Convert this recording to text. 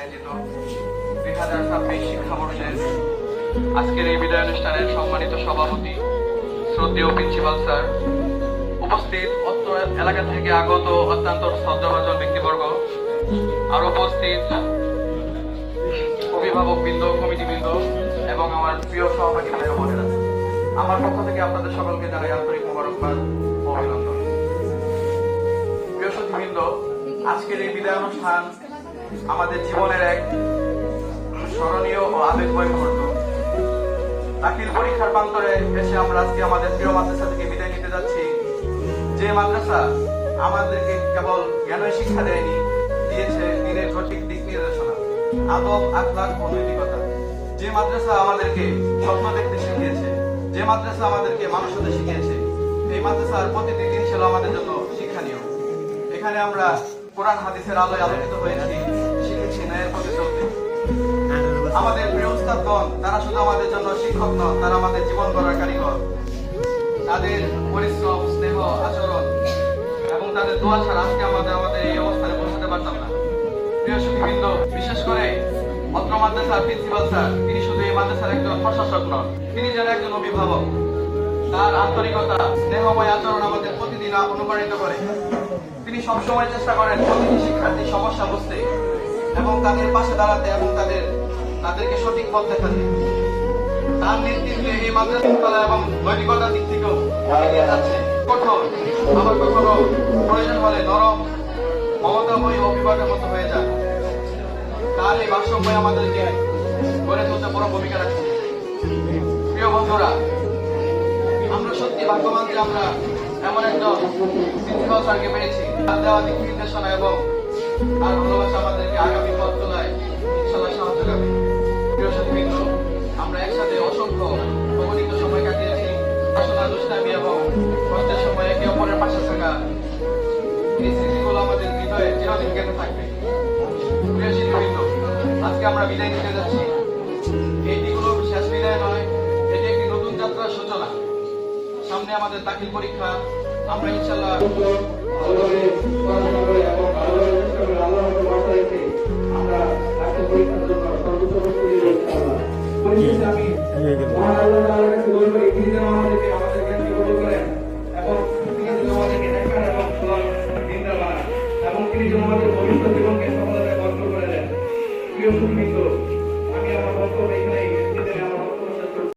আয়োজিত 2026 শিক্ষাবর্ষের আজকের এই বিদায় অনুষ্ঠানের সম্মানিত সভাপতি শ্রদ্ধেয় প্রিন্সিপাল স্যার, উপস্থিত অত্র এলাকা থেকে আগত অত্যন্ত শ্রদ্ধাভাজন ব্যক্তিবর্গ, আর উপস্থিত অভিভাবকবৃন্দ, কমিটিবৃন্দ এবং আমার প্রিয় সহপাঠী ভাই বোনেরা, আমার পক্ষ থেকে আপনাদের সকলকে জানাই আন্তরিক মোবারকবাদ ও অভিনন্দন। প্রিয় সুধীবৃন্দ, আজকের এই বিদায় অনুষ্ঠান আমাদের জীবনের এক স্মরণীয় ও আবেগময় মুহূর্ত। দাখিল পরীক্ষার প্রান্তরে এসে আমরা আজকে আমাদের প্রিয় মাদ্রাসা থেকে বিদায় নিতে যাচ্ছি, যে মাদ্রাসা আমাদেরকে কেবল জ্ঞানের শিক্ষা দেয়নি, দিয়েছে দিনের সঠিক দিক নির্দেশনা, আদব, আখলাক ও নৈতিকতা। যে মাদ্রাসা আমাদেরকে স্বপ্ন দেখতে শিখিয়েছে, যে মাদ্রাসা আমাদেরকে মানুষ হতে শিখিয়েছে, এই মাদ্রাসার প্রতিটি দিন ছিল আমাদের জন্য শিক্ষণীয়। এখানে আমরা কোরআন হাদিসের আলোয় আলোকিত হয়েছি, শিখেছি ন্যায়ের পথে চলতে। আমাদের প্রিয় উস্তাদগণ, তারা শুধু আমাদের জন্য শিক্ষক নন, তারা আমাদের জীবন গড়ার কারিগর। তাদের পরিশ্রম, স্নেহ, আচরণ এবং তাদের দোয়া ছাড়া আজকে আমাদের এই অবস্থানে পৌঁছাতে পারতাম না। প্রিয় সুধীবৃন্দ, বিশেষ করে অত্র মাদ্রাসার প্রিন্সিপাল স্যার, তিনি শুধু এই মাদ্রাসার একজন প্রশাসক নন, তিনি যেন একজন অভিভাবক। তার আন্তরিকতা, স্নেহময় আচরণ আমাদের প্রতিদিন অনুপ্রাণিত করে। তিনি সবসময় চেষ্টা করেন প্রতিটি শিক্ষার্থীর সমস্যা বুঝতে এবং তাদের পাশে দাঁড়াতে এবং তাদেরকে সঠিক পথ দেখাতে। তার নেতৃত্বে এই মাদ্রাসা এবং নৈতিকতার দিক থেকেও এগিয়ে যাচ্ছে। কঠোর, আবার কখনো প্রয়োজন হলে নরম, মমতাময়ী অভিভাবকের মতো হয়ে যায়। তার এই ভারসাম্য আমাদেরকে গড়ে তুলতে বড় ভূমিকা রাখছে। প্রিয় বন্ধুরা, আমরা সত্যি ভাগ্যবান যে আমরা এমন একজন প্রিন্সিপাল স্যারকে পেয়েছি। তার দেওয়া দিক নির্দেশনা এবং তার ভালোবাসা আমাদেরকে আগামী পথ চলায় ইনশাআল্লাহ সাহায্য করবে। প্রিয় সুধীবৃন্দ, আমরা একসাথে অসংখ্য অগণিত সময় কাটিয়েছি। পড়াশোনা, দুষ্টামি এবং কষ্টের সময় একে অপরের পাশে থাকা, এই স্মৃতিগুলো আমাদের হৃদয়ে চিরদিন গেঁথে থাকবে। প্রিয় সুধীবৃন্দ, আজকে আমরা বিদায় নিতে যাচ্ছি। এইটি কোনো শেষ বিদায় নয়, এটি একটি নতুন যাত্রার সূচনা। সামনে আমাদের দাখিল পরীক্ষা, আমরা ইনশাআল্লাহ